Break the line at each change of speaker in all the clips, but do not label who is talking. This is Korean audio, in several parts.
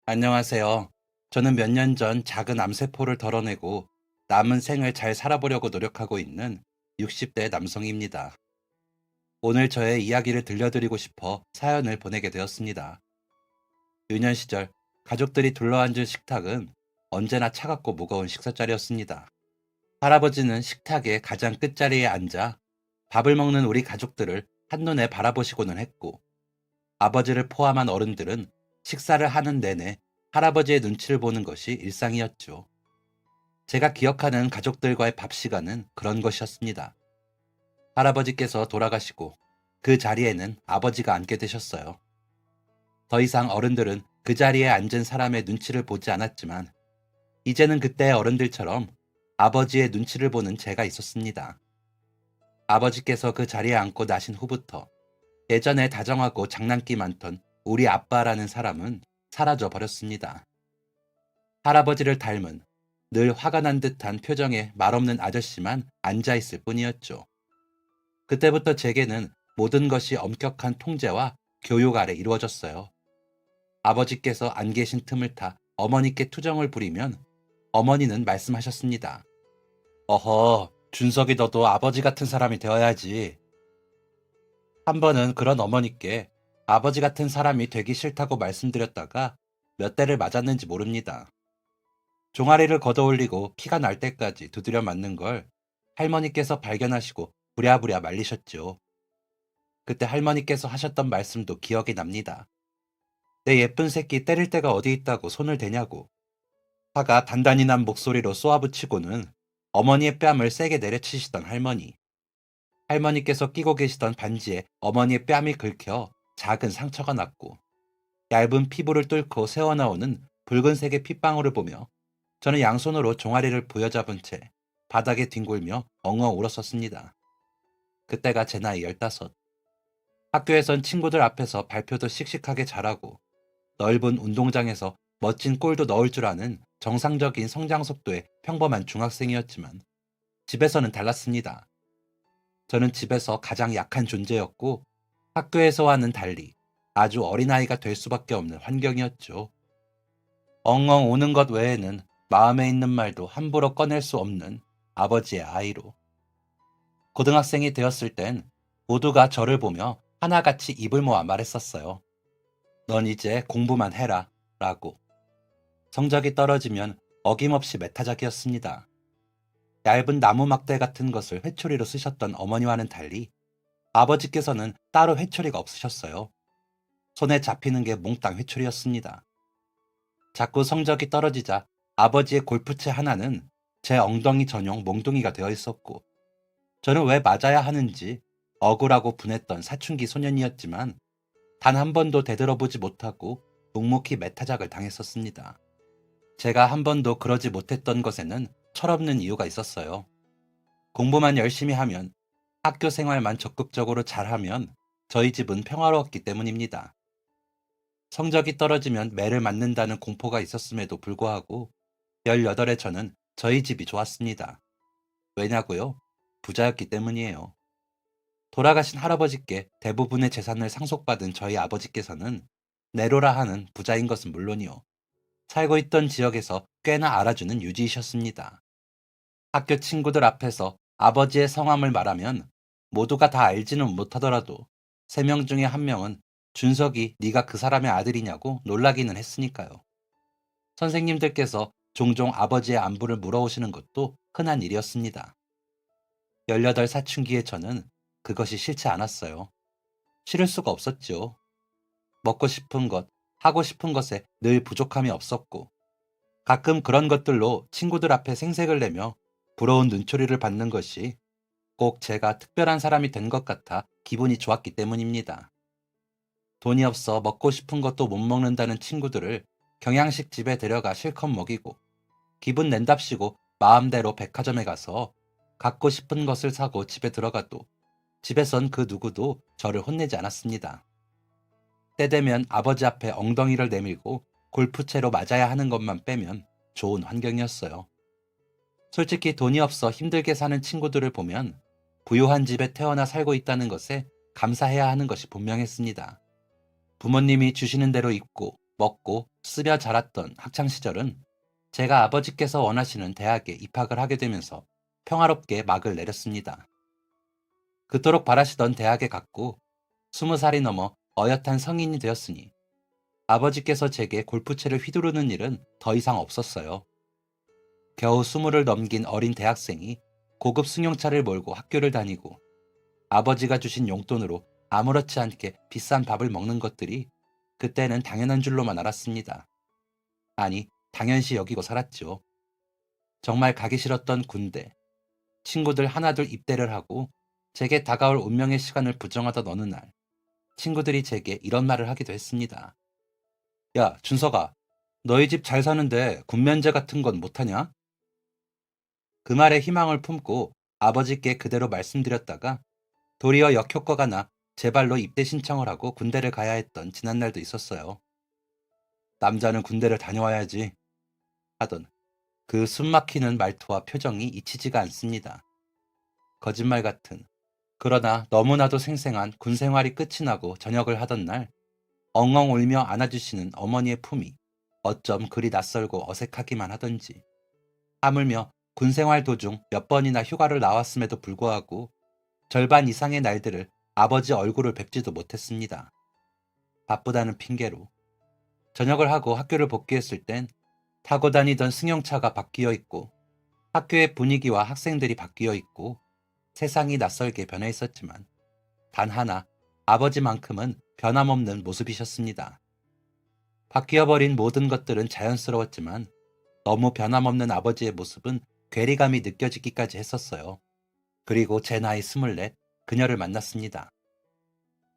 안녕하세요. 저는 몇 년 전 작은 암세포를 덜어내고 남은 생을 잘 살아보려고 노력하고 있는 60대 남성입니다. 오늘 저의 이야기를 들려드리고 싶어 사연을 보내게 되었습니다. 유년 시절 가족들이 둘러앉은 식탁은 언제나 차갑고 무거운 식사자리였습니다. 할아버지는 식탁의 가장 끝자리에 앉아 밥을 먹는 우리 가족들을 한눈에 바라보시고는 했고, 아버지를 포함한 어른들은 식사를 하는 내내 할아버지의 눈치를 보는 것이 일상이었죠. 제가 기억하는 가족들과의 밥 시간은 그런 것이었습니다. 할아버지께서 돌아가시고 그 자리에는 아버지가 앉게 되셨어요. 더 이상 어른들은 그 자리에 앉은 사람의 눈치를 보지 않았지만, 이제는 그때의 어른들처럼 아버지의 눈치를 보는 제가 있었습니다. 아버지께서 그 자리에 앉고 나신 후부터 예전에 다정하고 장난기 많던 우리 아빠라는 사람은 사라져 버렸습니다. 할아버지를 닮은 늘 화가 난 듯한 표정의 말없는 아저씨만 앉아있을 뿐이었죠. 그때부터 제게는 모든 것이 엄격한 통제와 교육 아래 이루어졌어요. 아버지께서 안 계신 틈을 타 어머니께 투정을 부리면 어머니는 말씀하셨습니다. 어허, 준석이 너도 아버지 같은 사람이 되어야지. 한 번은 그런 어머니께 아버지 같은 사람이 되기 싫다고 말씀드렸다가 몇 대를 맞았는지 모릅니다. 종아리를 걷어올리고 피가 날 때까지 두드려 맞는 걸 할머니께서 발견하시고 부랴부랴 말리셨죠. 그때 할머니께서 하셨던 말씀도 기억이 납니다. 내 예쁜 새끼 때릴 데가 어디 있다고 손을 대냐고. 화가 단단히 난 목소리로 쏘아붙이고는 어머니의 뺨을 세게 내려치시던 할머니. 할머니께서 끼고 계시던 반지에 어머니의 뺨이 긁혀 작은 상처가 났고, 얇은 피부를 뚫고 새어나오는 붉은색의 핏방울을 보며 저는 양손으로 종아리를 부여잡은 채 바닥에 뒹굴며 엉엉 울었었습니다. 그때가 제 나이 15. 학교에선 친구들 앞에서 발표도 씩씩하게 잘하고 넓은 운동장에서 멋진 골도 넣을 줄 아는 정상적인 성장 속도의 평범한 중학생이었지만, 집에서는 달랐습니다. 저는 집에서 가장 약한 존재였고, 학교에서와는 달리 아주 어린아이가 될 수밖에 없는 환경이었죠. 엉엉 우는 것 외에는 마음에 있는 말도 함부로 꺼낼 수 없는 아버지의 아이로. 고등학생이 되었을 땐 모두가 저를 보며 하나같이 입을 모아 말했었어요. 넌 이제 공부만 해라 라고. 성적이 떨어지면 어김없이 메타작이었습니다. 얇은 나무 막대 같은 것을 회초리로 쓰셨던 어머니와는 달리 아버지께서는 따로 회초리가 없으셨어요. 손에 잡히는 게 몽땅 회초리였습니다. 자꾸 성적이 떨어지자 아버지의 골프채 하나는 제 엉덩이 전용 몽둥이가 되어 있었고, 저는 왜 맞아야 하는지 억울하고 분했던 사춘기 소년이었지만 단 한 번도 되돌아보지 못하고 묵묵히 메타작을 당했었습니다. 제가 한 번도 그러지 못했던 것에는 철없는 이유가 있었어요. 공부만 열심히 하면, 학교 생활만 적극적으로 잘하면 저희 집은 평화로웠기 때문입니다. 성적이 떨어지면 매를 맞는다는 공포가 있었음에도 불구하고 18에 저는 저희 집이 좋았습니다. 왜냐고요? 부자였기 때문이에요. 돌아가신 할아버지께 대부분의 재산을 상속받은 저희 아버지께서는 내로라 하는 부자인 것은 물론이요, 살고 있던 지역에서 꽤나 알아주는 유지이셨습니다. 학교 친구들 앞에서 아버지의 성함을 말하면 모두가 다 알지는 못하더라도 3명 중에 1명은 준석이 네가 그 사람의 아들이냐고 놀라기는 했으니까요. 선생님들께서 종종 아버지의 안부를 물어오시는 것도 흔한 일이었습니다. 18 사춘기의 저는 그것이 싫지 않았어요. 싫을 수가 없었죠. 먹고 싶은 것, 하고 싶은 것에 늘 부족함이 없었고, 가끔 그런 것들로 친구들 앞에 생색을 내며 부러운 눈초리를 받는 것이 꼭 제가 특별한 사람이 된 것 같아 기분이 좋았기 때문입니다. 돈이 없어 먹고 싶은 것도 못 먹는다는 친구들을 경양식 집에 데려가 실컷 먹이고, 기분 낸답시고 마음대로 백화점에 가서 갖고 싶은 것을 사고 집에 들어가도 집에선 그 누구도 저를 혼내지 않았습니다. 때 되면 아버지 앞에 엉덩이를 내밀고 골프채로 맞아야 하는 것만 빼면 좋은 환경이었어요. 솔직히 돈이 없어 힘들게 사는 친구들을 보면 부유한 집에 태어나 살고 있다는 것에 감사해야 하는 것이 분명했습니다. 부모님이 주시는 대로 입고, 먹고, 쓰며 자랐던 학창시절은 제가 아버지께서 원하시는 대학에 입학을 하게 되면서 평화롭게 막을 내렸습니다. 그토록 바라시던 대학에 갔고 20살이 넘어 어엿한 성인이 되었으니 아버지께서 제게 골프채를 휘두르는 일은 더 이상 없었어요. 겨우 20을 넘긴 어린 대학생이 고급 승용차를 몰고 학교를 다니고 아버지가 주신 용돈으로 아무렇지 않게 비싼 밥을 먹는 것들이 그때는 당연한 줄로만 알았습니다. 아니, 당연시 여기고 살았죠. 정말 가기 싫었던 군대, 친구들 하나둘 입대를 하고 제게 다가올 운명의 시간을 부정하던 어느 날, 친구들이 제게 이런 말을 하기도 했습니다. 야, 준석아, 너희 집 잘 사는데 군면제 같은 건 못하냐? 그 말에 희망을 품고 아버지께 그대로 말씀드렸다가 도리어 역효과가 나 제 발로 입대 신청을 하고 군대를 가야 했던 지난날도 있었어요. 남자는 군대를 다녀와야지 하던 그 숨막히는 말투와 표정이 잊히지가 않습니다. 거짓말 같은, 그러나 너무나도 생생한 군 생활이 끝이 나고 저녁을 하던 날 엉엉 울며 안아주시는 어머니의 품이 어쩜 그리 낯설고 어색하기만 하던지, 하물며 군 생활 도중 몇 번이나 휴가를 나왔음에도 불구하고 절반 이상의 날들을 아버지 얼굴을 뵙지도 못했습니다. 바쁘다는 핑계로. 저녁을 하고 학교를 복귀했을 땐 타고 다니던 승용차가 바뀌어 있고 학교의 분위기와 학생들이 바뀌어 있고 세상이 낯설게 변해 있었지만 단 하나 아버지만큼은 변함없는 모습이셨습니다. 바뀌어버린 모든 것들은 자연스러웠지만 너무 변함없는 아버지의 모습은 괴리감이 느껴지기까지 했었어요. 그리고 제 나이 24, 그녀를 만났습니다.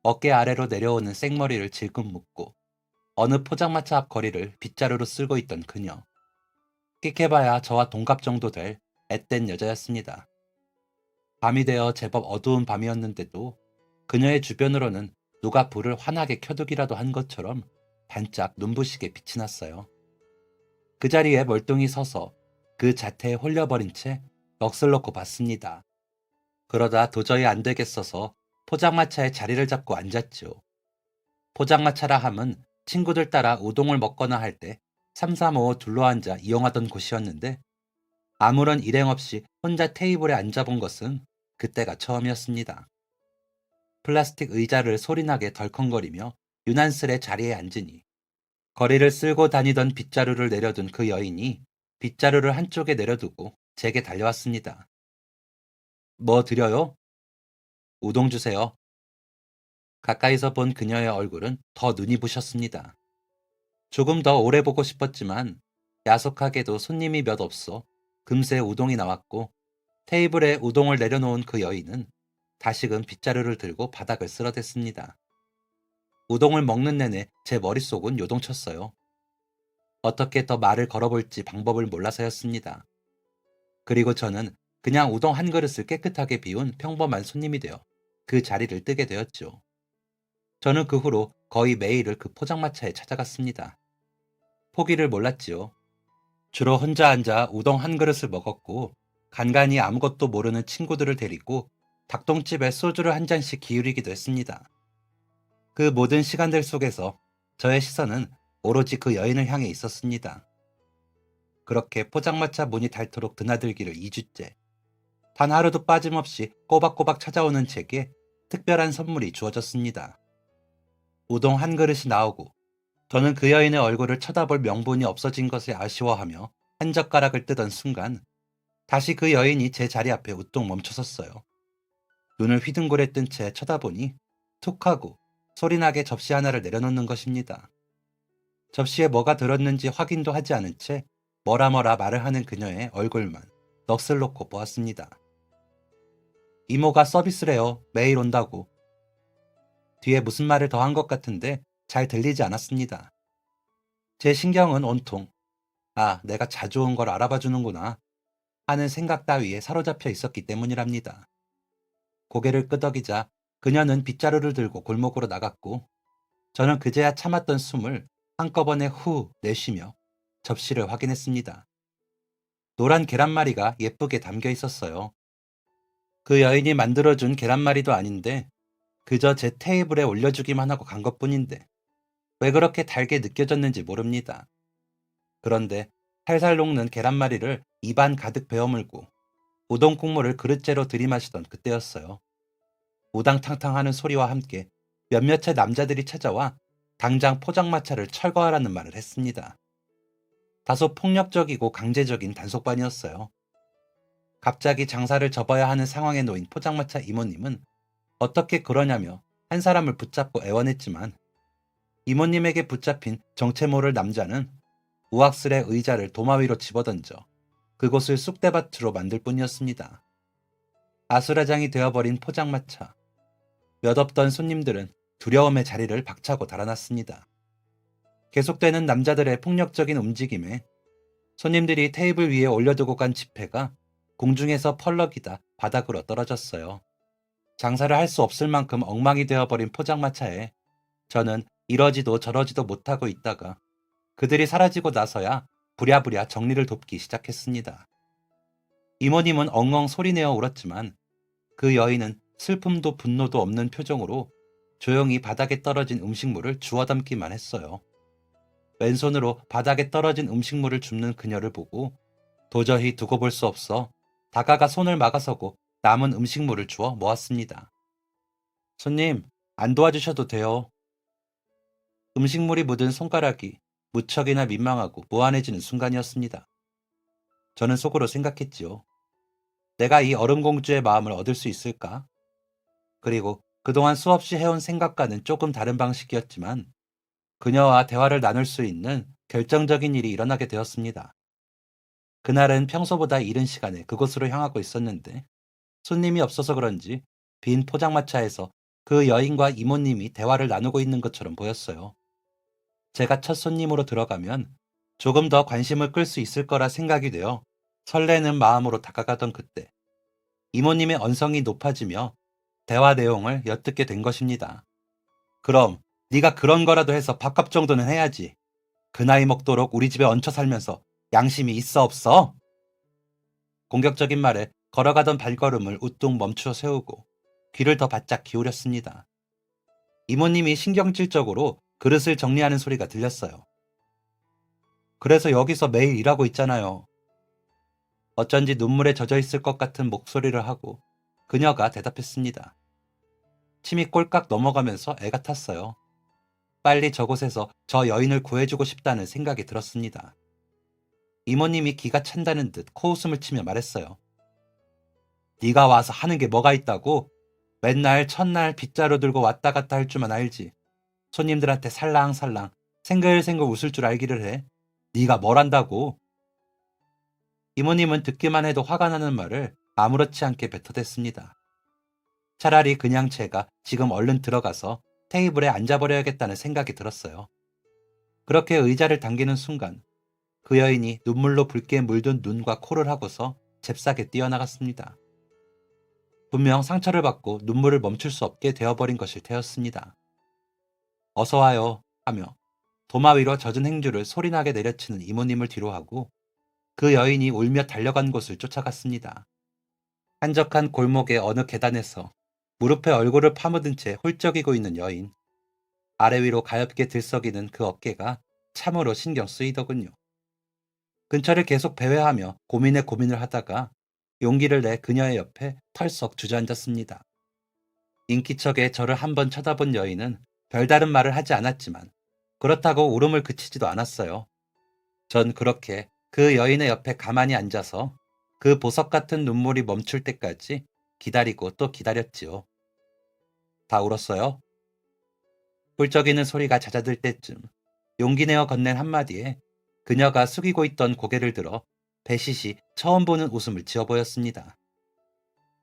어깨 아래로 내려오는 생머리를 질끈 묶고 어느 포장마차 앞 거리를 빗자루로 쓸고 있던 그녀. 끽해봐야 저와 동갑 정도 될 앳된 여자였습니다. 밤이 되어 제법 어두운 밤이었는데도 그녀의 주변으로는 누가 불을 환하게 켜두기라도 한 것처럼 반짝 눈부시게 빛이 났어요. 그 자리에 멀뚱히 서서 그 자태에 홀려버린 채 넋을 놓고 봤습니다. 그러다 도저히 안 되겠어서 포장마차에 자리를 잡고 앉았죠. 포장마차라 함은 친구들 따라 우동을 먹거나 할 때 삼삼오오 둘러앉아 이용하던 곳이었는데 아무런 일행 없이 혼자 테이블에 앉아본 것은 그때가 처음이었습니다. 플라스틱 의자를 소리나게 덜컹거리며 유난스레 자리에 앉으니 거리를 쓸고 다니던 빗자루를 내려둔 그 여인이 빗자루를 한쪽에 내려두고 제게 달려왔습니다. 뭐 드려요? 우동 주세요. 가까이서 본 그녀의 얼굴은 더 눈이 부셨습니다. 조금 더 오래 보고 싶었지만 야속하게도 손님이 몇 없어 금세 우동이 나왔고 테이블에 우동을 내려놓은 그 여인은 다시금 빗자루를 들고 바닥을 쓸어댔습니다. 우동을 먹는 내내 제 머릿속은 요동쳤어요. 어떻게 더 말을 걸어볼지 방법을 몰라서였습니다. 그리고 저는 그냥 우동 한 그릇을 깨끗하게 비운 평범한 손님이 되어 그 자리를 뜨게 되었죠. 저는 그 후로 거의 매일을 그 포장마차에 찾아갔습니다. 포기를 몰랐지요. 주로 혼자 앉아 우동 한 그릇을 먹었고 간간히 아무것도 모르는 친구들을 데리고 닭똥집에 소주를 한 잔씩 기울이기도 했습니다. 그 모든 시간들 속에서 저의 시선은 오로지 그 여인을 향해 있었습니다. 그렇게 포장마차 문이 닳도록 드나들기를 2주째. 단 하루도 빠짐없이 꼬박꼬박 찾아오는 제게 특별한 선물이 주어졌습니다. 우동 한 그릇이 나오고 저는 그 여인의 얼굴을 쳐다볼 명분이 없어진 것을 아쉬워하며 한 젓가락을 뜨던 순간 다시 그 여인이 제 자리 앞에 우뚝 멈춰섰어요. 눈을 휘둥그레 뜬 채 쳐다보니 툭 하고 소리나게 접시 하나를 내려놓는 것입니다. 접시에 뭐가 들었는지 확인도 하지 않은 채 뭐라 말을 하는 그녀의 얼굴만 넋을 놓고 보았습니다. 이모가 서비스래요. 매일 온다고. 뒤에 무슨 말을 더 한 것 같은데 잘 들리지 않았습니다. 제 신경은 온통 아, 내가 자주 온 걸 알아봐 주는구나 하는 생각 따위에 사로잡혀 있었기 때문이랍니다. 고개를 끄덕이자 그녀는 빗자루를 들고 골목으로 나갔고 저는 그제야 참았던 숨을 한꺼번에 후 내쉬며 접시를 확인했습니다. 노란 계란말이가 예쁘게 담겨 있었어요. 그 여인이 만들어준 계란말이도 아닌데 그저 제 테이블에 올려주기만 하고 간 것뿐인데 왜 그렇게 달게 느껴졌는지 모릅니다. 그런데 살살 녹는 계란말이를 입안 가득 베어물고 우동 국물을 그릇째로 들이마시던 그때였어요. 우당탕탕하는 소리와 함께 몇몇의 남자들이 찾아와 당장 포장마차를 철거하라는 말을 했습니다. 다소 폭력적이고 강제적인 단속반이었어요. 갑자기 장사를 접어야 하는 상황에 놓인 포장마차 이모님은 어떻게 그러냐며 한 사람을 붙잡고 애원했지만 이모님에게 붙잡힌 정체 모를 남자는 우악슬의 의자를 도마 위로 집어던져 그곳을 쑥대밭으로 만들 뿐이었습니다. 아수라장이 되어버린 포장마차. 몇 없던 손님들은 두려움의 자리를 박차고 달아났습니다. 계속되는 남자들의 폭력적인 움직임에 손님들이 테이블 위에 올려두고 간 지폐가 공중에서 펄럭이다 바닥으로 떨어졌어요. 장사를 할 수 없을 만큼 엉망이 되어버린 포장마차에 저는 이러지도 저러지도 못하고 있다가 그들이 사라지고 나서야 부랴부랴 정리를 돕기 시작했습니다. 이모님은 엉엉 소리내어 울었지만 그 여인은 슬픔도 분노도 없는 표정으로 조용히 바닥에 떨어진 음식물을 주워 담기만 했어요. 왼손으로 바닥에 떨어진 음식물을 줍는 그녀를 보고 도저히 두고 볼 수 없어 다가가 손을 막아서고 남은 음식물을 주워 모았습니다. 손님, 안 도와주셔도 돼요. 음식물이 묻은 손가락이 무척이나 민망하고 무안해지는 순간이었습니다. 저는 속으로 생각했지요. 내가 이 얼음공주의 마음을 얻을 수 있을까? 그리고 그동안 수없이 해온 생각과는 조금 다른 방식이었지만 그녀와 대화를 나눌 수 있는 결정적인 일이 일어나게 되었습니다. 그날은 평소보다 이른 시간에 그곳으로 향하고 있었는데 손님이 없어서 그런지 빈 포장마차에서 그 여인과 이모님이 대화를 나누고 있는 것처럼 보였어요. 제가 첫 손님으로 들어가면 조금 더 관심을 끌 수 있을 거라 생각이 되어 설레는 마음으로 다가가던 그때 이모님의 언성이 높아지며 대화 내용을 엿듣게 된 것입니다. 그럼 네가 그런 거라도 해서 밥값 정도는 해야지. 그 나이 먹도록 우리 집에 얹혀 살면서 양심이 있어 없어? 공격적인 말에 걸어가던 발걸음을 우뚝 멈추어 세우고 귀를 더 바짝 기울였습니다. 이모님이 신경질적으로 그릇을 정리하는 소리가 들렸어요. 그래서 여기서 매일 일하고 있잖아요. 어쩐지 눈물에 젖어 있을 것 같은 목소리를 하고 그녀가 대답했습니다. 침이 꼴깍 넘어가면서 애가 탔어요. 빨리 저곳에서 저 여인을 구해주고 싶다는 생각이 들었습니다. 이모님이 기가 찬다는 듯 코웃음을 치며 말했어요. 네가 와서 하는 게 뭐가 있다고? 맨날 첫날 빗자루 들고 왔다 갔다 할 줄만 알지. 손님들한테 살랑살랑 생글생글 웃을 줄 알기를 해. 네가 뭘 안다고? 이모님은 듣기만 해도 화가 나는 말을 아무렇지 않게 뱉어댔습니다. 차라리 그냥 제가 지금 얼른 들어가서 테이블에 앉아버려야겠다는 생각이 들었어요. 그렇게 의자를 당기는 순간 그 여인이 눈물로 붉게 물든 눈과 코를 하고서 잽싸게 뛰어나갔습니다. 분명 상처를 받고 눈물을 멈출 수 없게 되어버린 것일 테였습니다. 어서 와요 하며 도마 위로 젖은 행주를 소리나게 내려치는 이모님을 뒤로하고 그 여인이 울며 달려간 곳을 쫓아갔습니다. 한적한 골목의 어느 계단에서 무릎에 얼굴을 파묻은 채 홀쩍이고 있는 여인. 아래 위로 가엾게 들썩이는 그 어깨가 참으로 신경 쓰이더군요. 근처를 계속 배회하며 고민에 고민을 하다가 용기를 내 그녀의 옆에 털썩 주저앉았습니다. 인기척에 저를 한번 쳐다본 여인은 별다른 말을 하지 않았지만 그렇다고 울음을 그치지도 않았어요. 전 그렇게 그 여인의 옆에 가만히 앉아서 그 보석 같은 눈물이 멈출 때까지 기다리고 또 기다렸지요. 다 울었어요? 훌쩍이는 소리가 잦아들 때쯤 용기 내어 건넨 한마디에 그녀가 숙이고 있던 고개를 들어 배시시 처음 보는 웃음을 지어 보였습니다.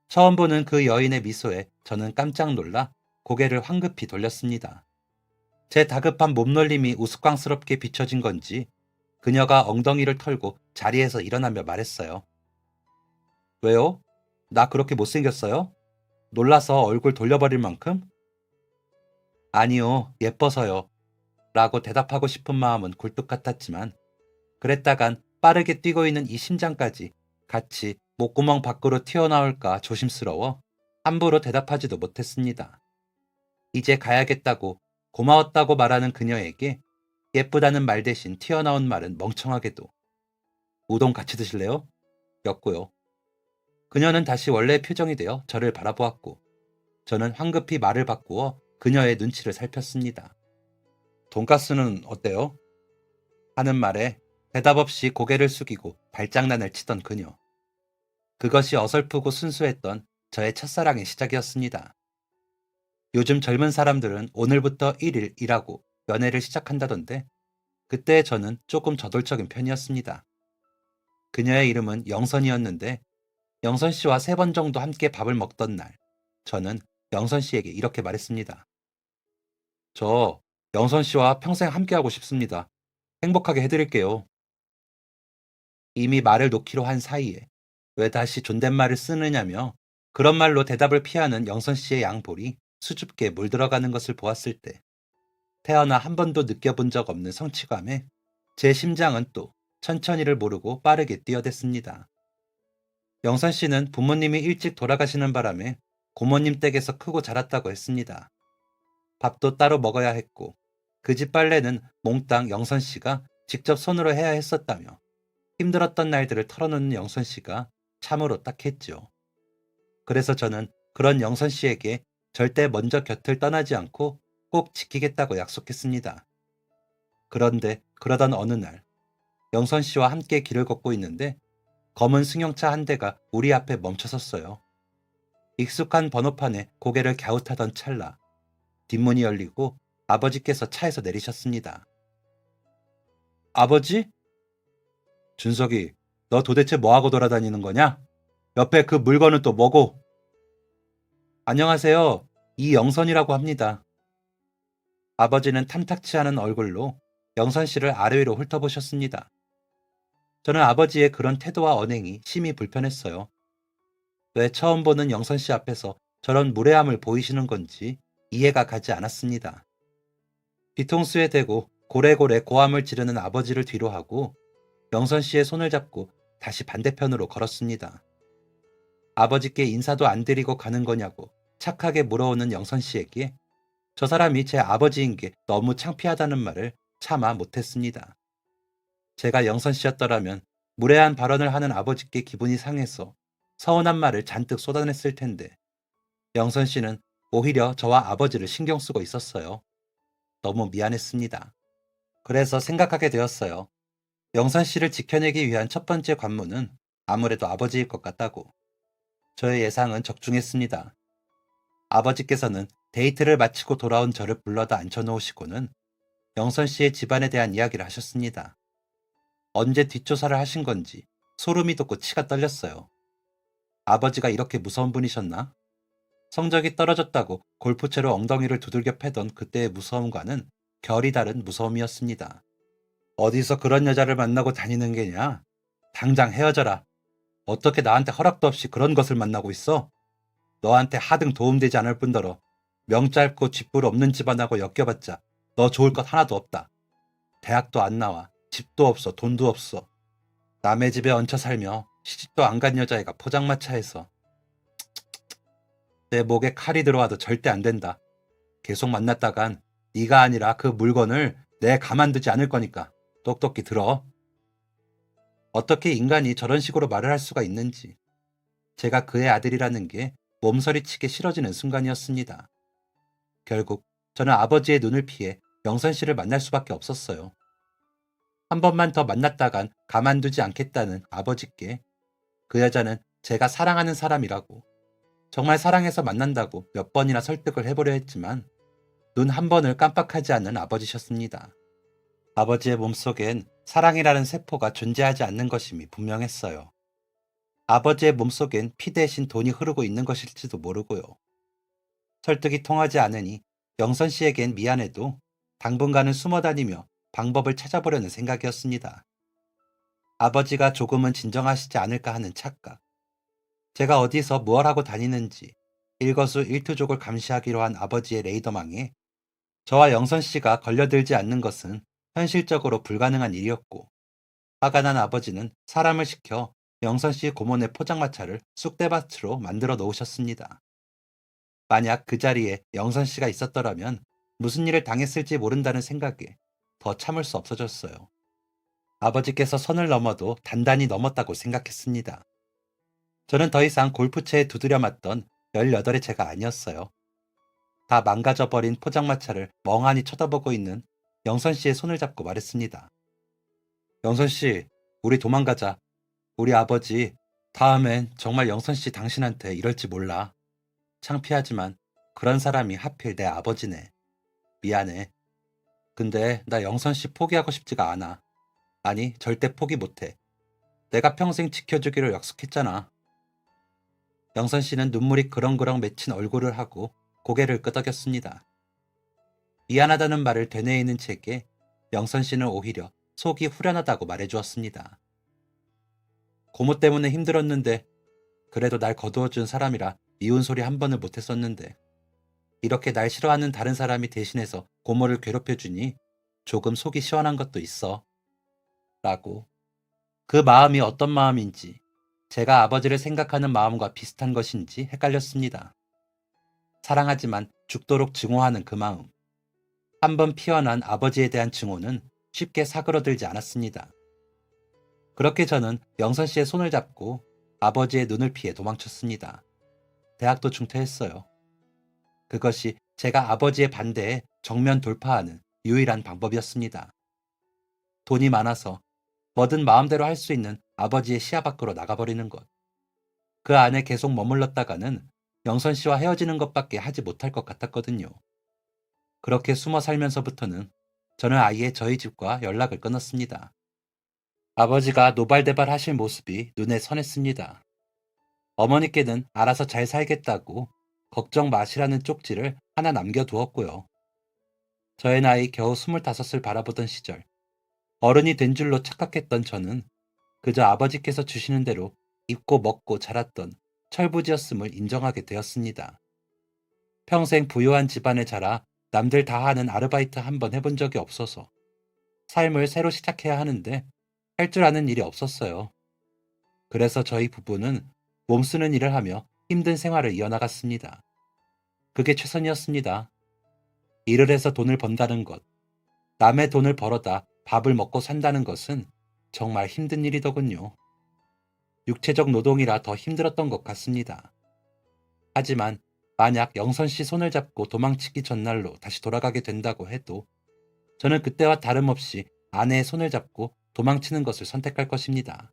처음 보는 그 여인의 미소에 저는 깜짝 놀라 고개를 황급히 돌렸습니다. 제 다급한 몸놀림이 우스꽝스럽게 비춰진 건지 그녀가 엉덩이를 털고 자리에서 일어나며 말했어요. 왜요? 나 그렇게 못생겼어요? 놀라서 얼굴 돌려버릴 만큼? 아니요, 예뻐서요. 라고 대답하고 싶은 마음은 굴뚝 같았지만 그랬다간 빠르게 뛰고 있는 이 심장까지 같이 목구멍 밖으로 튀어나올까 조심스러워 함부로 대답하지도 못했습니다. 이제 가야겠다고 고마웠다고 말하는 그녀에게 예쁘다는 말 대신 튀어나온 말은 멍청하게도 우동 같이 드실래요? 였고요. 그녀는 다시 원래의 표정이 되어 저를 바라보았고 저는 황급히 말을 바꾸어 그녀의 눈치를 살폈습니다. 돈가스는 어때요? 하는 말에 대답 없이 고개를 숙이고 발장난을 치던 그녀. 그것이 어설프고 순수했던 저의 첫사랑의 시작이었습니다. 요즘 젊은 사람들은 오늘부터 1일 일하고 연애를 시작한다던데 그때 저는 조금 저돌적인 편이었습니다. 그녀의 이름은 영선이었는데 영선 씨와 3번 정도 함께 밥을 먹던 날 저는 영선 씨에게 이렇게 말했습니다. 저 영선 씨와 평생 함께하고 싶습니다. 행복하게 해드릴게요. 이미 말을 놓기로 한 사이에 왜 다시 존댓말을 쓰느냐며 그런 말로 대답을 피하는 영선 씨의 양볼이 수줍게 물들어가는 것을 보았을 때 태어나 한 번도 느껴본 적 없는 성취감에 제 심장은 또 천천히를 모르고 빠르게 뛰어댔습니다. 영선 씨는 부모님이 일찍 돌아가시는 바람에 고모님 댁에서 크고 자랐다고 했습니다. 밥도 따로 먹어야 했고 그 집 빨래는 몽땅 영선 씨가 직접 손으로 해야 했었다며 힘들었던 날들을 털어놓는 영선 씨가 참으로 딱했죠. 그래서 저는 그런 영선 씨에게 절대 먼저 곁을 떠나지 않고 꼭 지키겠다고 약속했습니다. 그런데 그러던 어느 날 영선 씨와 함께 길을 걷고 있는데 검은 승용차 한 대가 우리 앞에 멈춰섰어요. 익숙한 번호판에 고개를 갸웃하던 찰나 뒷문이 열리고 아버지께서 차에서 내리셨습니다. 아버지? 준석이, 너 도대체 뭐하고 돌아다니는 거냐? 옆에 그 물건은 또 뭐고? 안녕하세요. 이영선이라고 합니다. 아버지는 탐탁치 않은 얼굴로 영선 씨를 아래 위로 훑어보셨습니다. 저는 아버지의 그런 태도와 언행이 심히 불편했어요. 왜 처음 보는 영선 씨 앞에서 저런 무례함을 보이시는 건지 이해가 가지 않았습니다. 뒤통수에 대고 고래고래 고함을 지르는 아버지를 뒤로 하고 영선 씨의 손을 잡고 다시 반대편으로 걸었습니다. 아버지께 인사도 안 드리고 가는 거냐고 착하게 물어오는 영선 씨에게 저 사람이 제 아버지인 게 너무 창피하다는 말을 차마 못했습니다. 제가 영선 씨였더라면 무례한 발언을 하는 아버지께 기분이 상해서 서운한 말을 잔뜩 쏟아냈을 텐데 영선 씨는 오히려 저와 아버지를 신경 쓰고 있었어요. 너무 미안했습니다. 그래서 생각하게 되었어요. 영선 씨를 지켜내기 위한 첫 번째 관문은 아무래도 아버지일 것 같다고. 저의 예상은 적중했습니다. 아버지께서는 데이트를 마치고 돌아온 저를 불러다 앉혀놓으시고는 영선 씨의 집안에 대한 이야기를 하셨습니다. 언제 뒷조사를 하신 건지 소름이 돋고 치가 떨렸어요. 아버지가 이렇게 무서운 분이셨나? 성적이 떨어졌다고 골프채로 엉덩이를 두들겨 패던 그때의 무서움과는 결이 다른 무서움이었습니다. 어디서 그런 여자를 만나고 다니는 게냐? 당장 헤어져라. 어떻게 나한테 허락도 없이 그런 것을 만나고 있어? 너한테 하등 도움되지 않을 뿐더러 명짧고 쥐뿔 없는 집안하고 엮여봤자 너 좋을 것 하나도 없다. 대학도 안 나와. 집도 없어. 돈도 없어. 남의 집에 얹혀 살며 시집도 안 간 여자애가 포장마차에서 내 목에 칼이 들어와도 절대 안 된다. 계속 만났다간 네가 아니라 그 물건을 내 가만두지 않을 거니까 똑똑히 들어. 어떻게 인간이 저런 식으로 말을 할 수가 있는지 제가 그의 아들이라는 게 몸서리치게 싫어지는 순간이었습니다. 결국 저는 아버지의 눈을 피해 영선 씨를 만날 수밖에 없었어요. 한 번만 더 만났다간 가만두지 않겠다는 아버지께 그 여자는 제가 사랑하는 사람이라고 정말 사랑해서 만난다고 몇 번이나 설득을 해보려 했지만 눈 한 번을 깜빡하지 않는 아버지셨습니다. 아버지의 몸속엔 사랑이라는 세포가 존재하지 않는 것임이 분명했어요. 아버지의 몸속엔 피 대신 돈이 흐르고 있는 것일지도 모르고요. 설득이 통하지 않으니 영선 씨에겐 미안해도 당분간은 숨어 다니며 방법을 찾아보려는 생각이었습니다. 아버지가 조금은 진정하시지 않을까 하는 착각. 제가 어디서 무얼 하고 다니는지 일거수일투족을 감시하기로 한 아버지의 레이더망에 저와 영선 씨가 걸려들지 않는 것은 현실적으로 불가능한 일이었고 화가 난 아버지는 사람을 시켜 영선 씨 고모네 포장마차를 쑥대밭으로 만들어 놓으셨습니다. 만약 그 자리에 영선 씨가 있었더라면 무슨 일을 당했을지 모른다는 생각에 더 참을 수 없어졌어요. 아버지께서 선을 넘어도 단단히 넘었다고 생각했습니다. 저는 더 이상 골프채에 두드려 맞던 18의 제가 아니었어요. 다 망가져버린 포장마차를 멍하니 쳐다보고 있는 영선 씨의 손을 잡고 말했습니다. 영선 씨, 우리 도망가자. 우리 아버지, 다음엔 정말 영선 씨 당신한테 이럴지 몰라. 창피하지만 그런 사람이 하필 내 아버지네. 미안해. 근데 나 영선 씨 포기하고 싶지가 않아. 아니, 절대 포기 못해. 내가 평생 지켜주기로 약속했잖아. 영선 씨는 눈물이 그렁그렁 맺힌 얼굴을 하고 고개를 끄덕였습니다. 미안하다는 말을 되뇌이는 제게 영선 씨는 오히려 속이 후련하다고 말해주었습니다. 고모 때문에 힘들었는데 그래도 날 거두어준 사람이라 미운 소리 한 번을 못했었는데 이렇게 날 싫어하는 다른 사람이 대신해서 고모를 괴롭혀주니 조금 속이 시원한 것도 있어. 라고. 그 마음이 어떤 마음인지 제가 아버지를 생각하는 마음과 비슷한 것인지 헷갈렸습니다. 사랑하지만 죽도록 증오하는 그 마음. 한번 피어난 아버지에 대한 증오는 쉽게 사그러들지 않았습니다. 그렇게 저는 영선 씨의 손을 잡고 아버지의 눈을 피해 도망쳤습니다. 대학도 중퇴했어요. 그것이 제가 아버지의 반대에 정면 돌파하는 유일한 방법이었습니다. 돈이 많아서 뭐든 마음대로 할 수 있는 아버지의 시야 밖으로 나가버리는 것. 그 안에 계속 머물렀다가는 영선 씨와 헤어지는 것밖에 하지 못할 것 같았거든요. 그렇게 숨어 살면서부터는 저는 아예 저희 집과 연락을 끊었습니다. 아버지가 노발대발 하실 모습이 눈에 선했습니다. 어머니께는 알아서 잘 살겠다고 걱정 마시라는 쪽지를 하나 남겨두었고요. 저의 나이 겨우 25을 바라보던 시절, 어른이 된 줄로 착각했던 저는 그저 아버지께서 주시는 대로 입고 먹고 자랐던 철부지였음을 인정하게 되었습니다. 평생 부유한 집안에 자라 남들 다 하는 아르바이트 한 번 해본 적이 없어서 삶을 새로 시작해야 하는데 할 줄 아는 일이 없었어요. 그래서 저희 부부는 몸쓰는 일을 하며 힘든 생활을 이어나갔습니다. 그게 최선이었습니다. 일을 해서 돈을 번다는 것, 남의 돈을 벌어다 밥을 먹고 산다는 것은 정말 힘든 일이더군요. 육체적 노동이라 더 힘들었던 것 같습니다. 하지만 만약 영선 씨 손을 잡고 도망치기 전날로 다시 돌아가게 된다고 해도 저는 그때와 다름없이 아내의 손을 잡고 도망치는 것을 선택할 것입니다.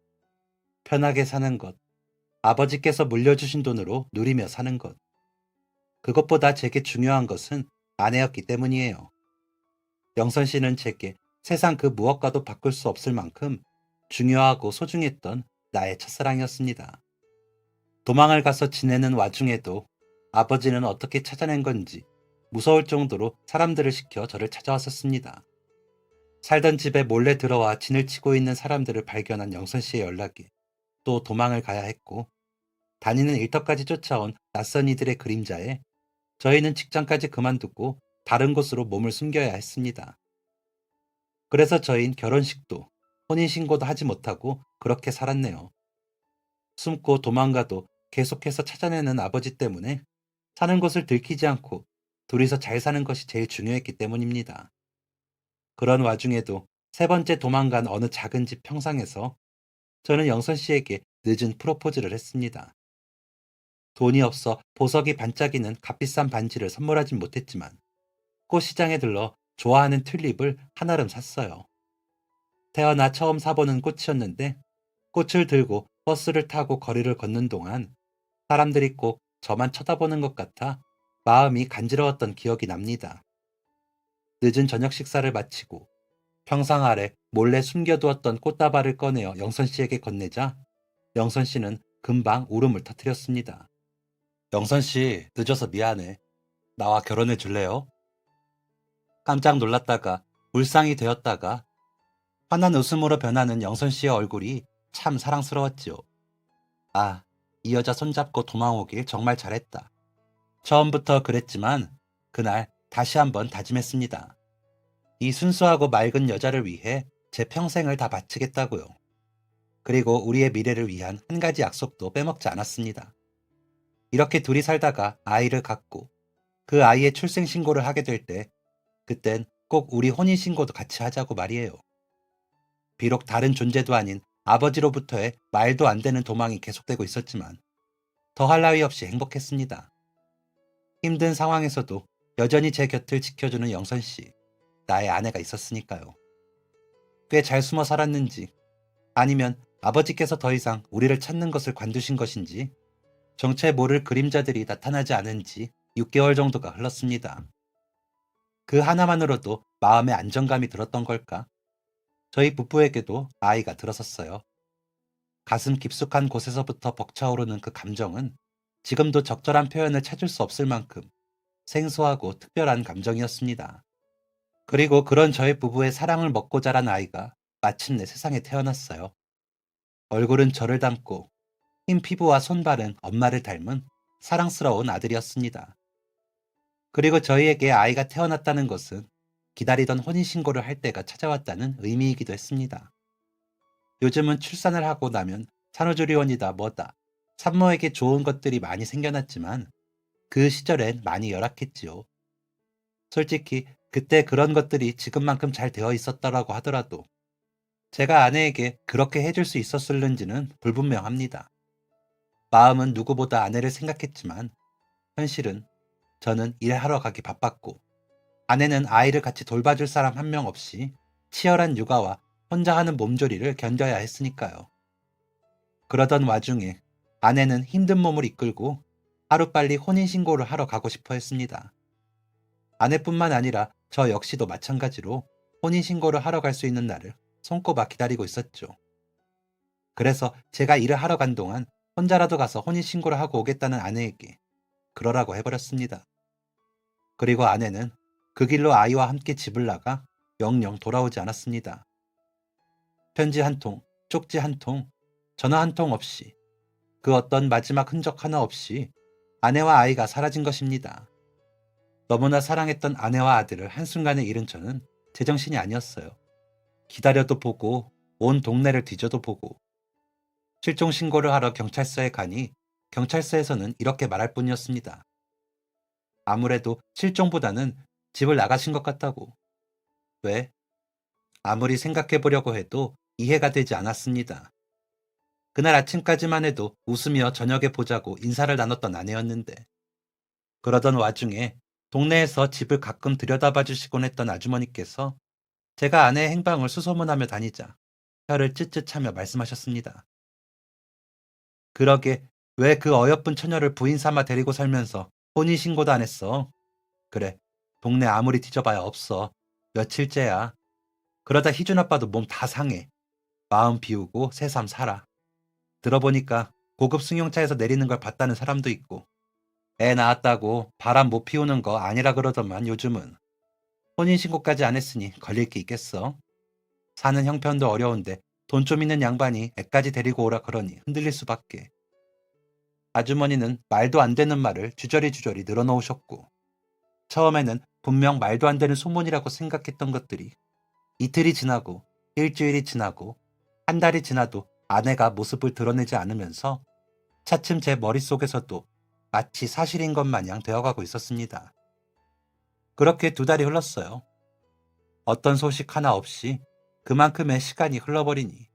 편하게 사는 것, 아버지께서 물려주신 돈으로 누리며 사는 것. 그것보다 제게 중요한 것은 아내였기 때문이에요. 영선 씨는 제게 세상 그 무엇과도 바꿀 수 없을 만큼 중요하고 소중했던 나의 첫사랑이었습니다. 도망을 가서 지내는 와중에도 아버지는 어떻게 찾아낸 건지 무서울 정도로 사람들을 시켜 저를 찾아왔었습니다. 살던 집에 몰래 들어와 진을 치고 있는 사람들을 발견한 영선 씨의 연락에 또 도망을 가야 했고 다니는 일터까지 쫓아온 낯선 이들의 그림자에 저희는 직장까지 그만두고 다른 곳으로 몸을 숨겨야 했습니다. 그래서 저희는 결혼식도 혼인신고도 하지 못하고 그렇게 살았네요. 숨고 도망가도 계속해서 찾아내는 아버지 때문에 사는 곳을 들키지 않고 둘이서 잘 사는 것이 제일 중요했기 때문입니다. 그런 와중에도 세 번째 도망간 어느 작은 집 평상에서 저는 영선 씨에게 늦은 프로포즈를 했습니다. 돈이 없어 보석이 반짝이는 값비싼 반지를 선물하진 못했지만 꽃시장에 들러 좋아하는 튤립을 한아름 샀어요. 태어나 처음 사보는 꽃이었는데 꽃을 들고 버스를 타고 거리를 걷는 동안 사람들이 꼭 저만 쳐다보는 것 같아 마음이 간지러웠던 기억이 납니다. 늦은 저녁 식사를 마치고 평상 아래 몰래 숨겨두었던 꽃다발을 꺼내어 영선 씨에게 건네자 영선 씨는 금방 울음을 터뜨렸습니다. 영선 씨, 늦어서 미안해. 나와 결혼해 줄래요? 깜짝 놀랐다가 울상이 되었다가 환한 웃음으로 변하는 영선 씨의 얼굴이 참 사랑스러웠지요. 아, 이 여자 손잡고 도망오길 정말 잘했다. 처음부터 그랬지만 그날 다시 한번 다짐했습니다. 이 순수하고 맑은 여자를 위해 제 평생을 다 바치겠다고요. 그리고 우리의 미래를 위한 한 가지 약속도 빼먹지 않았습니다. 이렇게 둘이 살다가 아이를 갖고 그 아이의 출생신고를 하게 될 때 그땐 꼭 우리 혼인신고도 같이 하자고 말이에요. 비록 다른 존재도 아닌 아버지로부터의 말도 안 되는 도망이 계속되고 있었지만 더할 나위 없이 행복했습니다. 힘든 상황에서도 여전히 제 곁을 지켜주는 영선 씨, 나의 아내가 있었으니까요. 꽤 잘 숨어 살았는지, 아니면 아버지께서 더 이상 우리를 찾는 것을 관두신 것인지, 정체 모를 그림자들이 나타나지 않은 지 6개월 정도가 흘렀습니다. 그 하나만으로도 마음의 안정감이 들었던 걸까? 저희 부부에게도 아이가 들어섰어요. 가슴 깊숙한 곳에서부터 벅차오르는 그 감정은 지금도 적절한 표현을 찾을 수 없을 만큼 생소하고 특별한 감정이었습니다. 그리고 그런 저희 부부의 사랑을 먹고 자란 아이가 마침내 세상에 태어났어요. 얼굴은 저를 닮고 흰 피부와 손발은 엄마를 닮은 사랑스러운 아들이었습니다. 그리고 저희에게 아이가 태어났다는 것은 기다리던 혼인신고를 할 때가 찾아왔다는 의미이기도 했습니다. 요즘은 출산을 하고 나면 산후조리원이다 뭐다 산모에게 좋은 것들이 많이 생겨났지만 그 시절엔 많이 열악했지요. 솔직히 그때 그런 것들이 지금만큼 잘 되어 있었다라고 하더라도 제가 아내에게 그렇게 해줄 수 있었을는지는 불분명합니다. 마음은 누구보다 아내를 생각했지만 현실은 저는 일하러 가기 바빴고 아내는 아이를 같이 돌봐줄 사람 한 명 없이 치열한 육아와 혼자 하는 몸조리를 견뎌야 했으니까요. 그러던 와중에 아내는 힘든 몸을 이끌고 하루빨리 혼인신고를 하러 가고 싶어 했습니다. 아내뿐만 아니라 저 역시도 마찬가지로 혼인신고를 하러 갈 수 있는 날을 손꼽아 기다리고 있었죠. 그래서 제가 일을 하러 간 동안 혼자라도 가서 혼인신고를 하고 오겠다는 아내에게 그러라고 해버렸습니다. 그리고 아내는 그 길로 아이와 함께 집을 나가 영영 돌아오지 않았습니다. 편지 한 통, 쪽지 한 통, 전화 한 통 없이 그 어떤 마지막 흔적 하나 없이 아내와 아이가 사라진 것입니다. 너무나 사랑했던 아내와 아들을 한순간에 잃은 저는 제정신이 아니었어요. 기다려도 보고 온 동네를 뒤져도 보고 실종 신고를 하러 경찰서에 가니 경찰서에서는 이렇게 말할 뿐이었습니다. 아무래도 실종보다는 집을 나가신 것 같다고. 왜? 아무리 생각해 보려고 해도 이해가 되지 않았습니다. 그날 아침까지만 해도 웃으며 저녁에 보자고 인사를 나눴던 아내였는데 그러던 와중에 동네에서 집을 가끔 들여다봐 주시곤 했던 아주머니께서 제가 아내의 행방을 수소문하며 다니자 혀를 ጭጭ하며 말씀하셨습니다. 그러게 왜 그 어여쁜 처녀를 부인 삼아 데리고 살면서 혼인신고도 안 했어? 그래, 동네 아무리 뒤져봐야 없어. 며칠째야. 그러다 희준 아빠도 몸 다 상해. 마음 비우고 새삼 살아. 들어보니까 고급 승용차에서 내리는 걸 봤다는 사람도 있고 애 낳았다고 바람 못 피우는 거 아니라 그러더만 요즘은. 혼인신고까지 안 했으니 걸릴 게 있겠어. 사는 형편도 어려운데 돈 좀 있는 양반이 애까지 데리고 오라 그러니 흔들릴 수밖에. 아주머니는 말도 안 되는 말을 주저리 늘어놓으셨고 처음에는 분명 말도 안 되는 소문이라고 생각했던 것들이 이틀이 지나고 일주일이 지나고 한 달이 지나도 아내가 모습을 드러내지 않으면서 차츰 제 머릿속에서도 마치 사실인 것 마냥 되어가고 있었습니다. 그렇게 2달이 흘렀어요. 어떤 소식 하나 없이 그만큼의 시간이 흘러버리니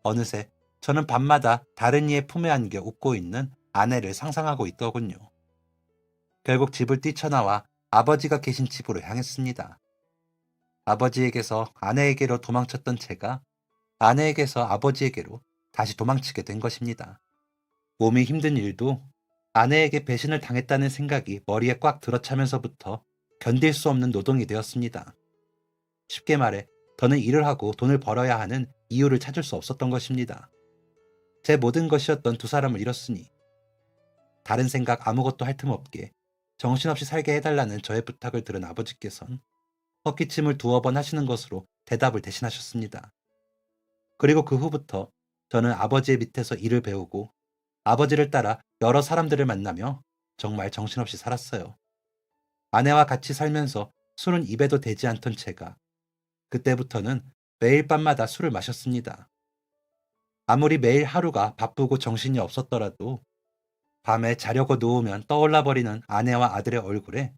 어느새 저는 밤마다 다른 이의 품에 안겨 웃고 있는 아내를 상상하고 있더군요. 결국 집을 뛰쳐나와 아버지가 계신 집으로 향했습니다. 아버지에게서 아내에게로 도망쳤던 제가 아내에게서 아버지에게로 다시 도망치게 된 것입니다. 몸이 힘든 일도 아내에게 배신을 당했다는 생각이 머리에 꽉 들어차면서부터 견딜 수 없는 노동이 되었습니다. 쉽게 말해 더는 일을 하고 돈을 벌어야 하는 이유를 찾을 수 없었던 것입니다. 제 모든 것이었던 2사람을 잃었으니 다른 생각 아무것도 할 틈 없게 정신없이 살게 해달라는 저의 부탁을 들은 아버지께선 헛기침을 2번 하시는 것으로 대답을 대신하셨습니다. 그리고 그 후부터 저는 아버지의 밑에서 일을 배우고 아버지를 따라 여러 사람들을 만나며 정말 정신없이 살았어요. 아내와 같이 살면서 술은 입에도 대지 않던 제가 그때부터는 매일 밤마다 술을 마셨습니다. 아무리 매일 하루가 바쁘고 정신이 없었더라도 밤에 자려고 누우면 떠올라 버리는 아내와 아들의 얼굴에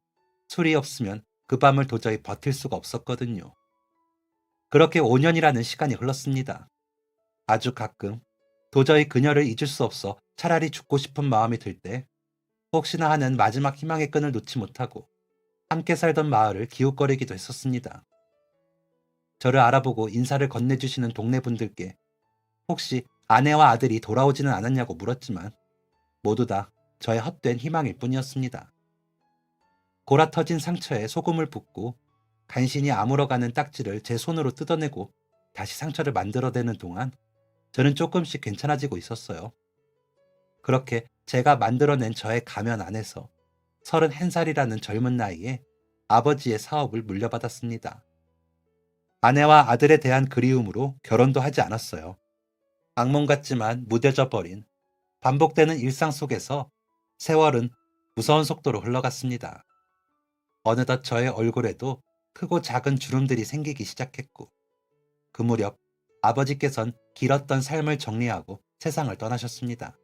술이 없으면 그 밤을 도저히 버틸 수가 없었거든요. 그렇게 5년이라는 시간이 흘렀습니다. 아주 가끔 도저히 그녀를 잊을 수 없어 차라리 죽고 싶은 마음이 들 때 혹시나 하는 마지막 희망의 끈을 놓지 못하고 함께 살던 마을을 기웃거리기도 했었습니다. 저를 알아보고 인사를 건네주시는 동네 분들께 혹시 아내와 아들이 돌아오지는 않았냐고 물었지만 모두 다 저의 헛된 희망일 뿐이었습니다. 골아터진 상처에 소금을 붓고 간신히 아물어가는 딱지를 제 손으로 뜯어내고 다시 상처를 만들어내는 동안 저는 조금씩 괜찮아지고 있었어요. 그렇게 제가 만들어낸 저의 가면 안에서 31살이라는 젊은 나이에 아버지의 사업을 물려받았습니다. 아내와 아들에 대한 그리움으로 결혼도 하지 않았어요. 악몽 같지만 무뎌져 버린 반복되는 일상 속에서 세월은 무서운 속도로 흘러갔습니다. 어느덧 저의 얼굴에도 크고 작은 주름들이 생기기 시작했고 그 무렵 아버지께선 길었던 삶을 정리하고 세상을 떠나셨습니다.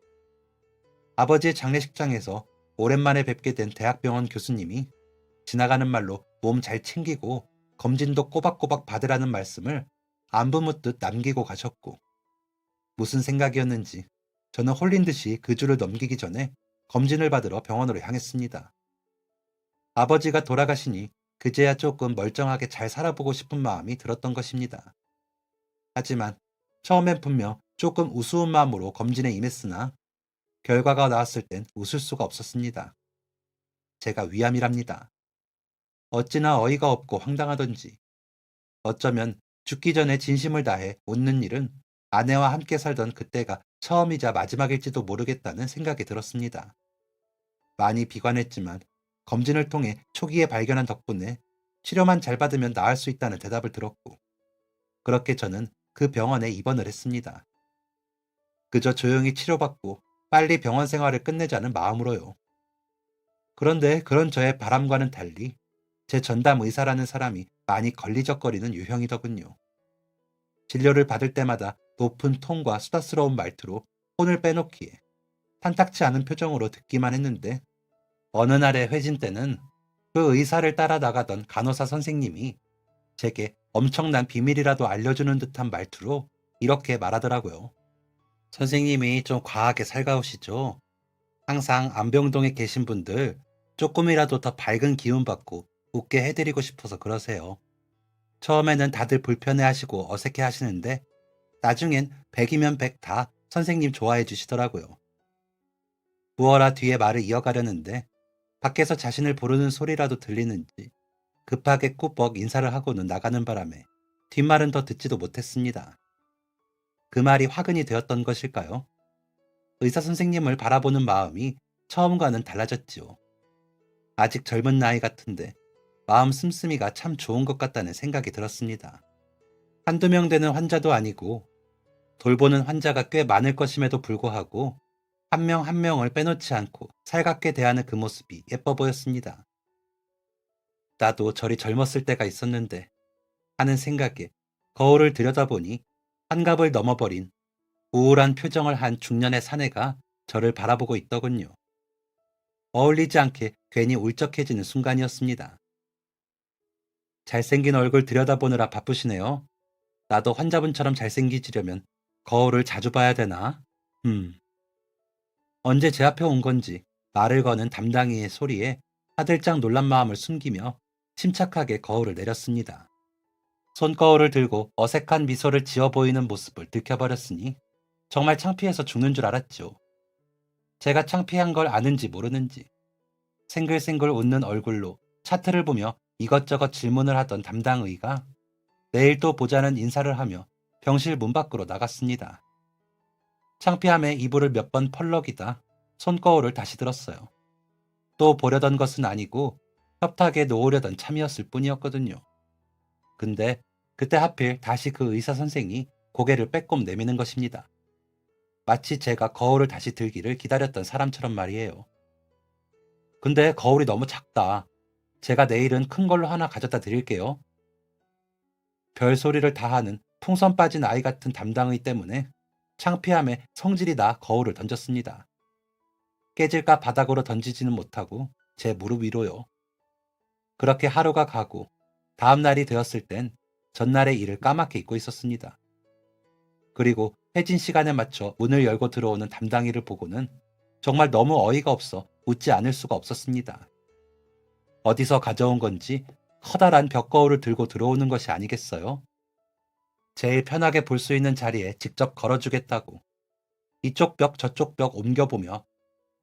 아버지의 장례식장에서 오랜만에 뵙게 된 대학병원 교수님이 지나가는 말로 몸 잘 챙기고 검진도 꼬박꼬박 받으라는 말씀을 안부 묻듯 남기고 가셨고 무슨 생각이었는지 저는 홀린 듯이 그 줄을 넘기기 전에 검진을 받으러 병원으로 향했습니다. 아버지가 돌아가시니 그제야 조금 멀쩡하게 잘 살아보고 싶은 마음이 들었던 것입니다. 하지만 처음엔 분명 조금 우스운 마음으로 검진에 임했으나 결과가 나왔을 땐 웃을 수가 없었습니다. 제가 위암이랍니다. 어찌나 어이가 없고 황당하던지 어쩌면 죽기 전에 진심을 다해 웃는 일은 아내와 함께 살던 그때가 처음이자 마지막일지도 모르겠다는 생각이 들었습니다. 많이 비관했지만 검진을 통해 초기에 발견한 덕분에 치료만 잘 받으면 나을 수 있다는 대답을 들었고 그렇게 저는 그 병원에 입원을 했습니다. 그저 조용히 치료받고 빨리 병원 생활을 끝내자는 마음으로요. 그런데 그런 저의 바람과는 달리 제 전담 의사라는 사람이 많이 걸리적거리는 유형이더군요. 진료를 받을 때마다 높은 톤과 수다스러운 말투로 폰을 빼놓기에 탐탁치 않은 표정으로 듣기만 했는데 어느 날의 회진 때는 그 의사를 따라 나가던 간호사 선생님이 제게 엄청난 비밀이라도 알려주는 듯한 말투로 이렇게 말하더라고요. 선생님이 좀 과하게 살가우시죠? 항상 안병동에 계신 분들 조금이라도 더 밝은 기운 받고 웃게 해드리고 싶어서 그러세요. 처음에는 다들 불편해하시고 어색해 하시는데 나중엔 100이면 100 다 선생님 좋아해 주시더라고요. 부어라 뒤에 말을 이어가려는데 밖에서 자신을 부르는 소리라도 들리는지 급하게 꾸벅 인사를 하고는 나가는 바람에 뒷말은 더 듣지도 못했습니다. 그 말이 화근이 되었던 것일까요? 의사 선생님을 바라보는 마음이 처음과는 달라졌지요. 아직 젊은 나이 같은데 마음 씀씀이가 참 좋은 것 같다는 생각이 들었습니다. 한두 명 되는 환자도 아니고 돌보는 환자가 꽤 많을 것임에도 불구하고 한 명 한 명을 빼놓지 않고 살갑게 대하는 그 모습이 예뻐 보였습니다. 나도 저리 젊었을 때가 있었는데 하는 생각에 거울을 들여다보니 환갑을 넘어버린 우울한 표정을 한 중년의 사내가 저를 바라보고 있더군요. 어울리지 않게 괜히 울적해지는 순간이었습니다. 잘생긴 얼굴 들여다보느라 바쁘시네요. 나도 환자분처럼 잘생기지려면 거울을 자주 봐야 되나? 언제 제 앞에 온 건지 말을 거는 담당이의 소리에 화들짝 놀란 마음을 숨기며 침착하게 거울을 내렸습니다. 손거울을 들고 어색한 미소를 지어 보이는 모습을 들켜버렸으니 정말 창피해서 죽는 줄 알았죠. 제가 창피한 걸 아는지 모르는지 생글생글 웃는 얼굴로 차트를 보며 이것저것 질문을 하던 담당의가 내일 또 보자는 인사를 하며 병실 문 밖으로 나갔습니다. 창피함에 이불을 몇 번 펄럭이다 손거울을 다시 들었어요. 또 보려던 것은 아니고 협탁에 놓으려던 참이었을 뿐이었거든요. 근데 그때 하필 다시 그 의사 선생이 고개를 빼꼼 내미는 것입니다. 마치 제가 거울을 다시 들기를 기다렸던 사람처럼 말이에요. 근데 거울이 너무 작다. 제가 내일은 큰 걸로 하나 가져다 드릴게요. 별소리를 다 하는 풍선 빠진 아이 같은 담당의 때문에 창피함에 성질이 나 거울을 던졌습니다. 깨질까 바닥으로 던지지는 못하고 제 무릎 위로요. 그렇게 하루가 가고 다음 날이 되었을 땐 전날의 일을 까맣게 잊고 있었습니다. 그리고 회진 시간에 맞춰 문을 열고 들어오는 담당이를 보고는 정말 너무 어이가 없어 웃지 않을 수가 없었습니다. 어디서 가져온 건지 커다란 벽거울을 들고 들어오는 것이 아니겠어요? 제일 편하게 볼 수 있는 자리에 직접 걸어주겠다고 이쪽 벽 저쪽 벽 옮겨보며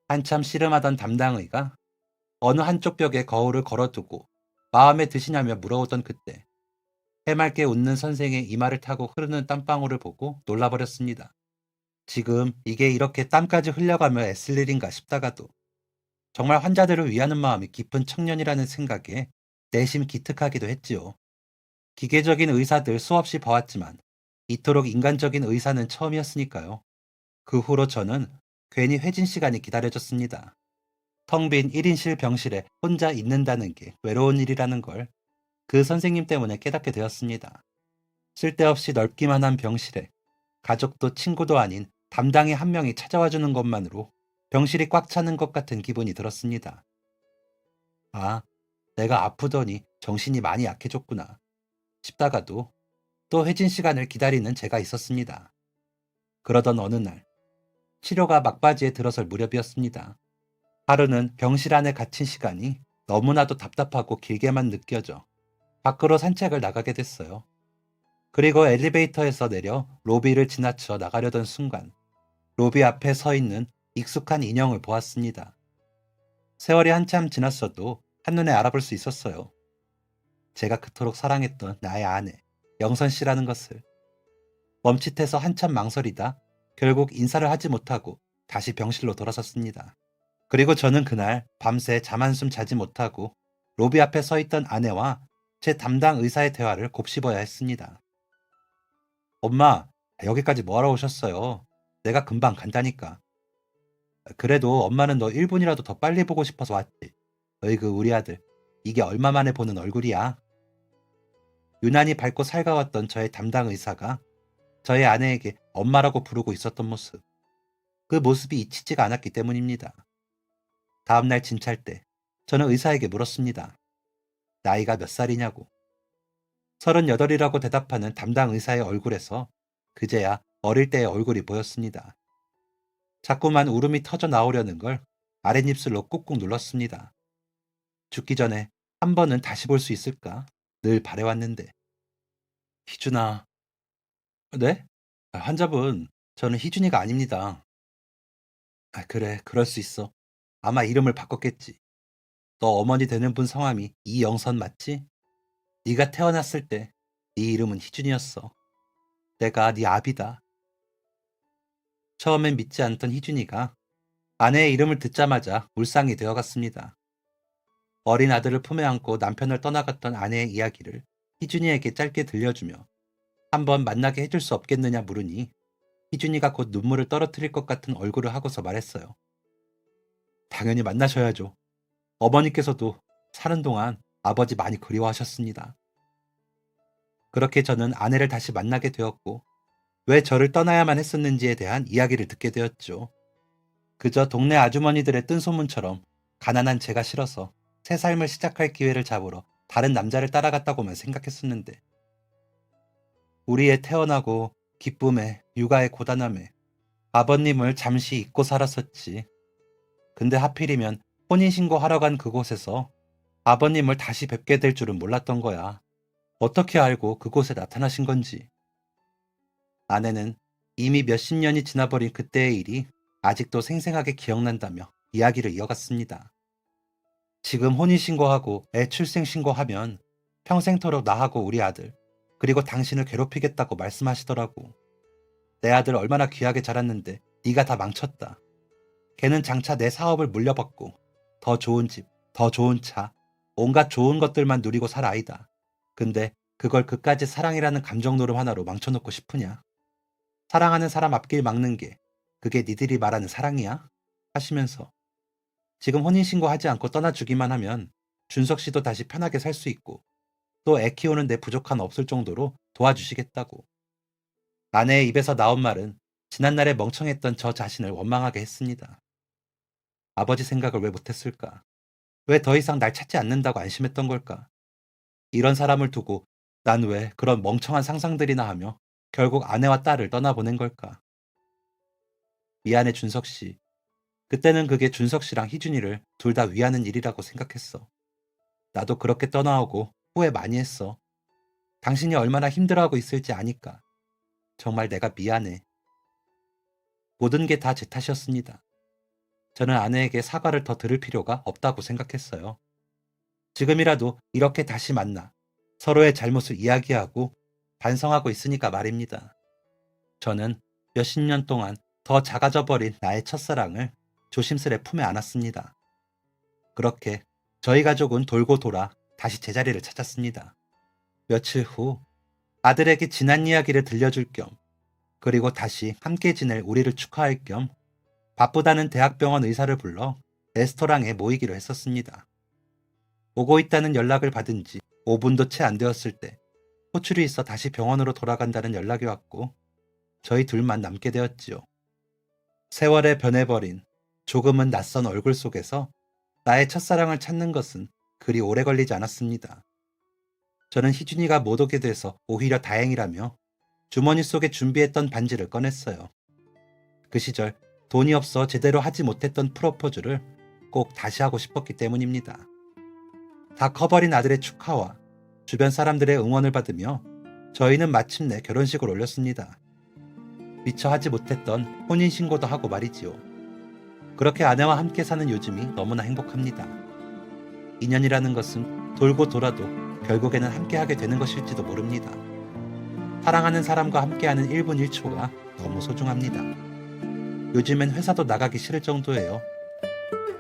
한참 씨름하던 담당의가 어느 한쪽 벽에 거울을 걸어두고 마음에 드시냐며 물어오던 그때 해맑게 웃는 선생의 이마를 타고 흐르는 땀방울을 보고 놀라버렸습니다. 지금 이게 이렇게 땀까지 흘려가며 애쓸 일인가 싶다가도 정말 환자들을 위하는 마음이 깊은 청년이라는 생각에 내심 기특하기도 했지요. 기계적인 의사들 수없이 봐왔지만 이토록 인간적인 의사는 처음이었으니까요. 그 후로 저는 괜히 회진 시간이 기다려졌습니다. 텅 빈 1인실 병실에 혼자 있는다는 게 외로운 일이라는 걸 그 선생님 때문에 깨닫게 되었습니다. 쓸데없이 넓기만 한 병실에 가족도 친구도 아닌 담당이 한 명이 찾아와 주는 것만으로 병실이 꽉 차는 것 같은 기분이 들었습니다. 아, 내가 아프더니 정신이 많이 약해졌구나 싶다가도 또 회진 시간을 기다리는 제가 있었습니다. 그러던 어느 날 치료가 막바지에 들어설 무렵이었습니다. 하루는 병실 안에 갇힌 시간이 너무나도 답답하고 길게만 느껴져 밖으로 산책을 나가게 됐어요. 그리고 엘리베이터에서 내려 로비를 지나쳐 나가려던 순간 로비 앞에 서 있는 익숙한 인형을 보았습니다. 세월이 한참 지났어도 한눈에 알아볼 수 있었어요. 제가 그토록 사랑했던 나의 아내, 영선 씨라는 것을. 멈칫해서 한참 망설이다 결국 인사를 하지 못하고 다시 병실로 돌아섰습니다. 그리고 저는 그날 밤새 잠 한숨 자지 못하고 로비 앞에 서 있던 아내와 제 담당 의사의 대화를 곱씹어야 했습니다. 엄마, 여기까지 뭐하러 오셨어요? 내가 금방 간다니까. 그래도 엄마는 너 1분이라도 더 빨리 보고 싶어서 왔지. 어이구, 우리 아들. 이게 얼마 만에 보는 얼굴이야. 유난히 밝고 살가웠던 저의 담당 의사가 저의 아내에게 엄마라고 부르고 있었던 모습. 그 모습이 잊히지가 않았기 때문입니다. 다음날 진찰 때 저는 의사에게 물었습니다. 나이가 몇 살이냐고. 38이라고 대답하는 담당 의사의 얼굴에서 그제야 어릴 때의 얼굴이 보였습니다. 자꾸만 울음이 터져 나오려는 걸 아랫입술로 꾹꾹 눌렀습니다. 죽기 전에 한 번은 다시 볼 수 있을까? 늘 바래왔는데. 희준아. 네? 환자분, 저는 희준이가 아닙니다. 그래, 그럴 수 있어. 아마 이름을 바꿨겠지. 너 어머니 되는 분 성함이 이영선 맞지? 네가 태어났을 때 네 이름은 희준이었어. 내가 네 아비다. 처음엔 믿지 않던 희준이가 아내의 이름을 듣자마자 울상이 되어갔습니다. 어린 아들을 품에 안고 남편을 떠나갔던 아내의 이야기를 희준이에게 짧게 들려주며 한번 만나게 해줄 수 없겠느냐 물으니 희준이가 곧 눈물을 떨어뜨릴 것 같은 얼굴을 하고서 말했어요. 당연히 만나셔야죠. 어머니께서도 사는 동안 아버지 많이 그리워하셨습니다. 그렇게 저는 아내를 다시 만나게 되었고 왜 저를 떠나야만 했었는지에 대한 이야기를 듣게 되었죠. 그저 동네 아주머니들의 뜬소문처럼 가난한 제가 싫어서 새 삶을 시작할 기회를 잡으러 다른 남자를 따라갔다고만 생각했었는데 우리의 태어나고 기쁨에 육아의 고단함에 아버님을 잠시 잊고 살았었지. 근데 하필이면 혼인신고하러 간 그곳에서 아버님을 다시 뵙게 될 줄은 몰랐던 거야. 어떻게 알고 그곳에 나타나신 건지. 아내는 이미 몇십 년이 지나버린 그때의 일이 아직도 생생하게 기억난다며 이야기를 이어갔습니다. 지금 혼인신고하고 애 출생신고하면 평생토록 나하고 우리 아들, 그리고 당신을 괴롭히겠다고 말씀하시더라고. 내 아들 얼마나 귀하게 자랐는데 네가 다 망쳤다. 걔는 장차 내 사업을 물려받고 더 좋은 집, 더 좋은 차, 온갖 좋은 것들만 누리고 살 아이다. 근데 그걸 그까짓 사랑이라는 감정노름 하나로 망쳐놓고 싶으냐? 사랑하는 사람 앞길 막는 게 그게 니들이 말하는 사랑이야? 하시면서 지금 혼인신고하지 않고 떠나주기만 하면 준석 씨도 다시 편하게 살 수 있고 또 애 키우는 데 부족한 없을 정도로 도와주시겠다고. 아내의 입에서 나온 말은 지난날에 멍청했던 저 자신을 원망하게 했습니다. 아버지 생각을 왜 못했을까? 왜 더 이상 날 찾지 않는다고 안심했던 걸까? 이런 사람을 두고 난 왜 그런 멍청한 상상들이나 하며 결국 아내와 딸을 떠나보낸 걸까? 미안해, 준석 씨. 그때는 그게 준석 씨랑 희준이를 둘 다 위하는 일이라고 생각했어. 나도 그렇게 떠나오고 후회 많이 했어. 당신이 얼마나 힘들어하고 있을지 아니까. 정말 내가 미안해. 모든 게 다 제 탓이었습니다. 저는 아내에게 사과를 더 들을 필요가 없다고 생각했어요. 지금이라도 이렇게 다시 만나 서로의 잘못을 이야기하고 반성하고 있으니까 말입니다. 저는 몇십 년 동안 더 작아져 버린 나의 첫사랑을 조심스레 품에 안았습니다. 그렇게 저희 가족은 돌고 돌아 다시 제자리를 찾았습니다. 며칠 후 아들에게 지난 이야기를 들려줄 겸, 그리고 다시 함께 지낼 우리를 축하할 겸 바쁘다는 대학병원 의사를 불러 레스토랑에 모이기로 했었습니다. 오고 있다는 연락을 받은 지 5분도 채 안 되었을 때 호출이 있어 다시 병원으로 돌아간다는 연락이 왔고 저희 둘만 남게 되었지요. 세월에 변해버린 조금은 낯선 얼굴 속에서 나의 첫사랑을 찾는 것은 그리 오래 걸리지 않았습니다. 저는 희준이가 못 오게 돼서 오히려 다행이라며 주머니 속에 준비했던 반지를 꺼냈어요. 그 시절 돈이 없어 제대로 하지 못했던 프로포즈를 꼭 다시 하고 싶었기 때문입니다. 다 커버린 아들의 축하와 주변 사람들의 응원을 받으며 저희는 마침내 결혼식을 올렸습니다. 미처 하지 못했던 혼인신고도 하고 말이지요. 그렇게 아내와 함께 사는 요즘이 너무나 행복합니다. 인연이라는 것은 돌고 돌아도 결국에는 함께하게 되는 것일지도 모릅니다. 사랑하는 사람과 함께하는 1분 1초가 너무 소중합니다. 요즘엔 회사도 나가기 싫을 정도예요.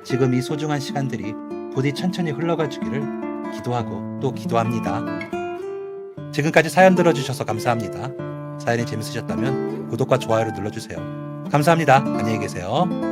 지금 이 소중한 시간들이 부디 천천히 흘러가 주기를 기도하고 또 기도합니다. 지금까지 사연 들어주셔서 감사합니다. 사연이 재밌으셨다면 구독과 좋아요를 눌러주세요. 감사합니다. 안녕히 계세요.